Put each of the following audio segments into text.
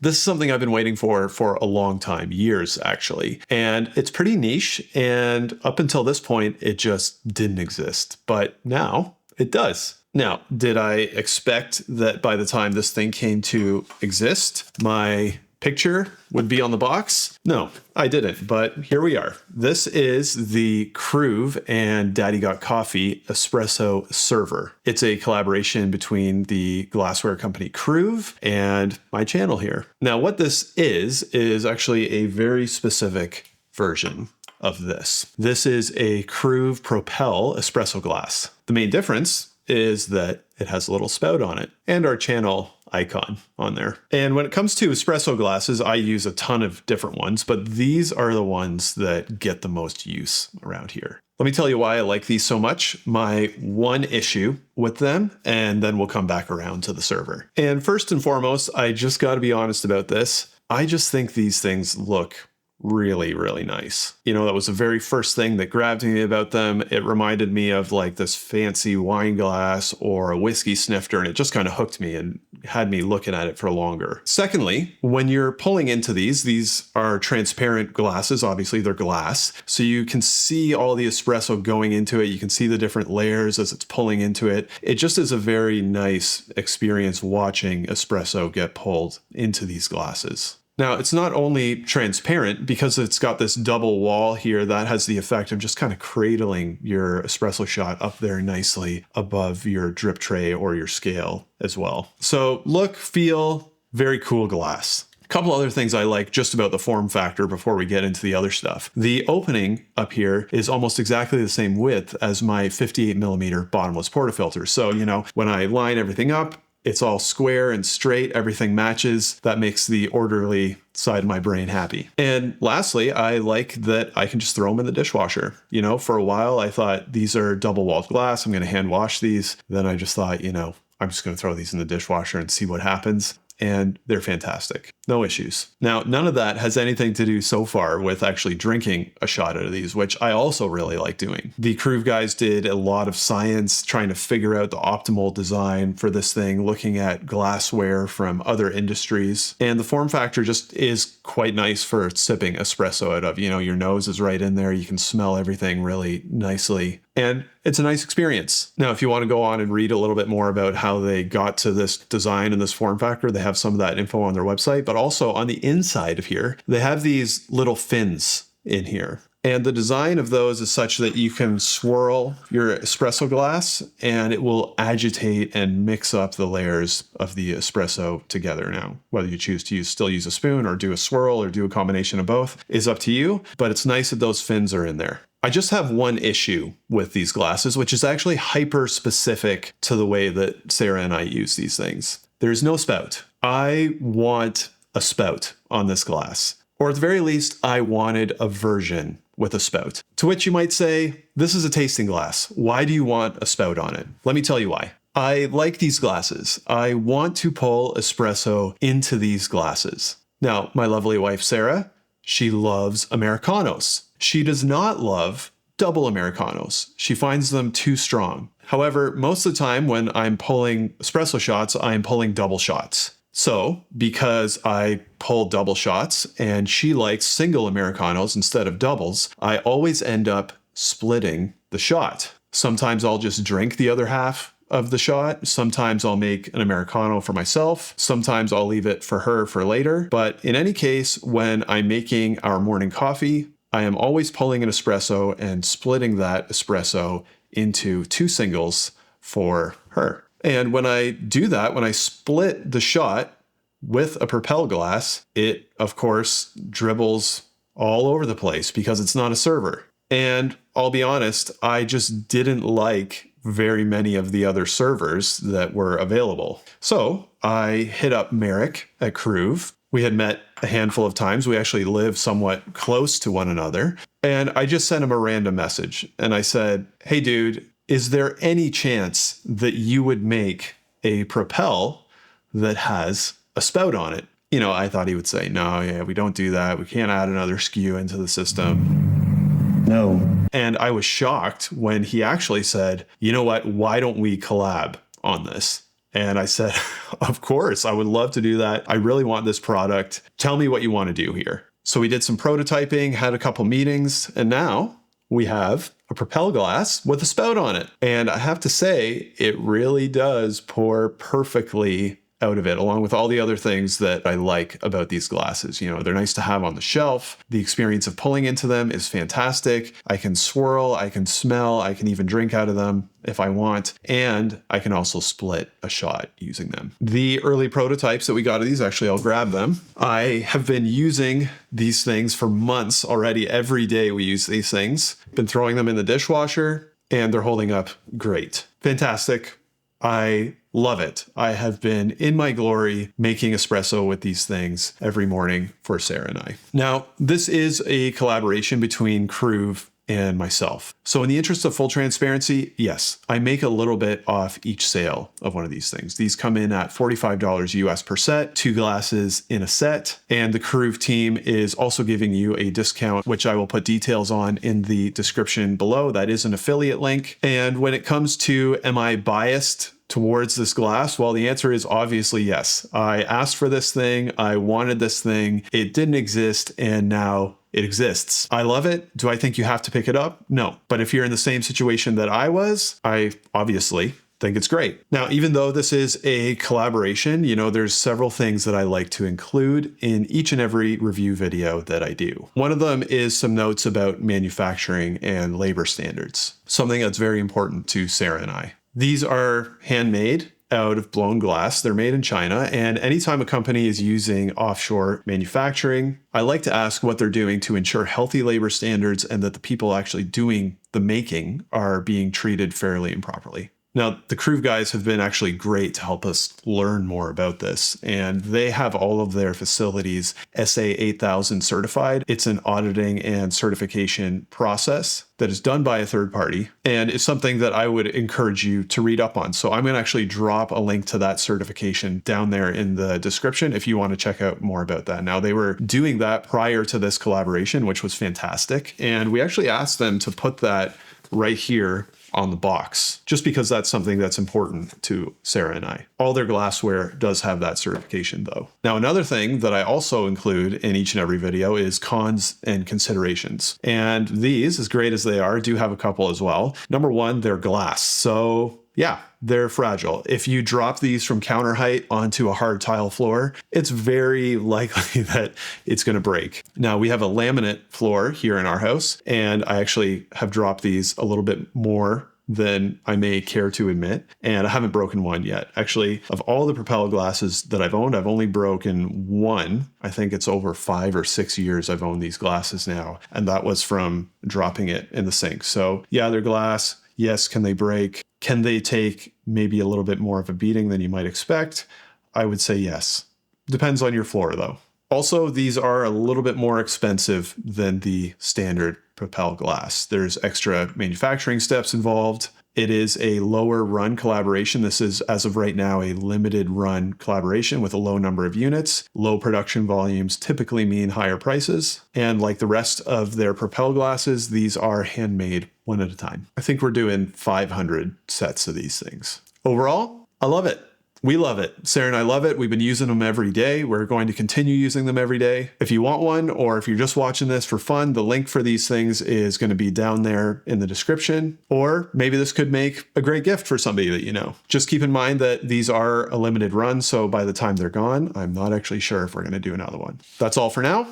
This is something I've been waiting for a long time, years actually. And it's pretty niche. And up until this point, it just didn't exist. But now it does. Now, did I expect that by the time this thing came to exist, my picture would be on the box? No, I didn't, but here we are. This is the Kruve and Daddy Got Coffee Espresso server. It's a collaboration between the glassware company Kruve and my channel here. Now, what this is actually a very specific version of this. This is a Kruve Propel espresso glass. The main difference is that it has a little spout on it and our channel icon on there. And when it comes to espresso glasses, I use a ton of different ones, but these are the ones that get the most use around here. Let me tell you why I like these so much, my one issue with them, and then we'll come back around to the server. And first and foremost, I just got to be honest about this. I just think these things look really, really nice. You know, that was the very first thing that grabbed me about them. It reminded me of like this fancy wine glass or a whiskey snifter, and it just kind of hooked me and had me looking at it for longer. Secondly, when you're pulling into these are transparent glasses. Obviously, they're glass, so you can see all the espresso going into it. You can see the different layers as it's pulling into it. It just is a very nice experience watching espresso get pulled into these glasses. Now, it's not only transparent because it's got this double wall here that has the effect of just kind of cradling your espresso shot up there nicely above your drip tray or your scale as well. So look, feel, very cool glass. A couple other things I like just about the form factor before we get into the other stuff. The opening up here is almost exactly the same width as my 58mm bottomless portafilter. So, you know, when I line everything up, it's all square and straight, everything matches. That makes the orderly side of my brain happy. And lastly, I like that I can just throw them in the dishwasher. You know, for a while I thought these are double walled glass, I'm going to hand wash these. Then I just thought, you know, I'm just going to throw these in the dishwasher and see what happens. And they're fantastic. No issues. Now, none of that has anything to do so far with actually drinking a shot out of these, which I also really like doing. The Kruve guys did a lot of science trying to figure out the optimal design for this thing, looking at glassware from other industries. And the form factor just is quite nice for sipping espresso out of. You know, your nose is right in there. You can smell everything really nicely. And it's a nice experience. Now, if you want to go on and read a little bit more about how they got to this design and this form factor, they have some of that info on their website, but also on the inside of here, they have these little fins in here. And the design of those is such that you can swirl your espresso glass and it will agitate and mix up the layers of the espresso together. Now, whether you choose to still use a spoon or do a swirl or do a combination of both is up to you, but it's nice that those fins are in there. I just have one issue with these glasses, which is actually hyper specific to the way that Sarah and I use these things. There's no spout. I want a spout on this glass, or at the very least, I wanted a version with a spout. To which you might say, this is a tasting glass. Why do you want a spout on it? Let me tell you why. I like these glasses. I want to pull espresso into these glasses. Now, my lovely wife, Sarah, she loves americanos. She does not love double americanos. She finds them too strong. However, most of the time when I'm pulling espresso shots, I'm pulling double shots. So, because I pull double shots and she likes single americanos instead of doubles, I always end up splitting the shot. Sometimes I'll just drink the other half of the shot. Sometimes I'll make an americano for myself. Sometimes I'll leave it for her for later. But in any case, when I'm making our morning coffee, I am always pulling an espresso and splitting that espresso into two singles for her. And when I do that, when I split the shot with a Propel glass, it, of course, dribbles all over the place because it's not a server. And I'll be honest, I just didn't like very many of the other servers that were available. So I hit up Merrick at Kruve. We had met a handful of times. We actually live somewhat close to one another. And I just sent him a random message. And I said, hey, dude, is there any chance that you would make a Propel that has a spout on it? You know, I thought he would say, no, yeah, we don't do that. We can't add another SKU into the system. No. And I was shocked when he actually said, you know what, why don't we collab on this? And I said, of course, I would love to do that. I really want this product. Tell me what you want to do here. So we did some prototyping, had a couple meetings, and now we have a Propel glass with a spout on it. And I have to say, it really does pour perfectly out of it, along with all the other things that I like about these glasses. You know, they're nice to have on the shelf. The experience of pulling into them is fantastic. I can swirl, I can smell, I can even drink out of them if I want, and I can also split a shot using them. The early prototypes that we got of these, actually, I'll grab them. I have been using these things for months already. Every day we use these things. Been throwing them in the dishwasher, and they're holding up great. Fantastic. I love it. I have been in my glory making espresso with these things every morning for Sarah and I. Now, this is a collaboration between Kruve and myself. So in the interest of full transparency, yes, I make a little bit off each sale of one of these things. These come in at $45 US per set, 2 glasses in a set. And the Kruve team is also giving you a discount, which I will put details on in the description below. That is an affiliate link. And when it comes to, am I biased towards this glass? Well, the answer is obviously yes. I asked for this thing. I wanted this thing. It didn't exist, and now it exists. I love it. Do I think you have to pick it up? No. But if you're in the same situation that I was, I obviously think it's great. Now, even though this is a collaboration, you know, there's several things that I like to include in each and every review video that I do. One of them is some notes about manufacturing and labor standards, something that's very important to Sarah and I. These are handmade out of blown glass. They're made in China. And anytime a company is using offshore manufacturing, I like to ask what they're doing to ensure healthy labor standards and that the people actually doing the making are being treated fairly and properly. Now, the Kruve guys have been actually great to help us learn more about this, and they have all of their facilities SA 8000 certified. It's an auditing and certification process that is done by a third party, and it's something that I would encourage you to read up on. So I'm going to actually drop a link to that certification down there in the description if you want to check out more about that. Now, they were doing that prior to this collaboration, which was fantastic, and we actually asked them to put that right here on the box, just because that's something that's important to Sarah and I. All their glassware does have that certification though. Now, another thing that I also include in each and every video is cons and considerations. And these, as great as they are, do have a couple as well. Number one, they're glass. So yeah, they're fragile. If you drop these from counter height onto a hard tile floor, it's very likely that it's going to break. Now, we have a laminate floor here in our house, and I actually have dropped these a little bit more than I may care to admit, and I haven't broken one yet. Actually, of all the Propel glasses that I've owned, I've only broken one. I think it's over 5 or 6 years I've owned these glasses now, and that was from dropping it in the sink. So yeah, they're glass. Yes, can they break? Can they take maybe a little bit more of a beating than you might expect? I would say yes. Depends on your floor though. Also, these are a little bit more expensive than the standard Propel glass. There's extra manufacturing steps involved. It is a lower run collaboration. This is, as of right now, a limited run collaboration with a low number of units. Low production volumes typically mean higher prices. And like the rest of their Propel glasses, these are handmade one at a time. I think we're doing 500 sets of these things. Overall, I love it. We love it. Sarah and I love it. We've been using them every day. We're going to continue using them every day. If you want one, or if you're just watching this for fun, the link for these things is going to be down there in the description. Or maybe this could make a great gift for somebody that you know. Just keep in mind that these are a limited run, so by the time they're gone, I'm not actually sure if we're going to do another one. That's all for now.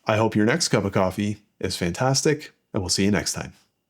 I hope your next cup of coffee is fantastic, and we'll see you next time.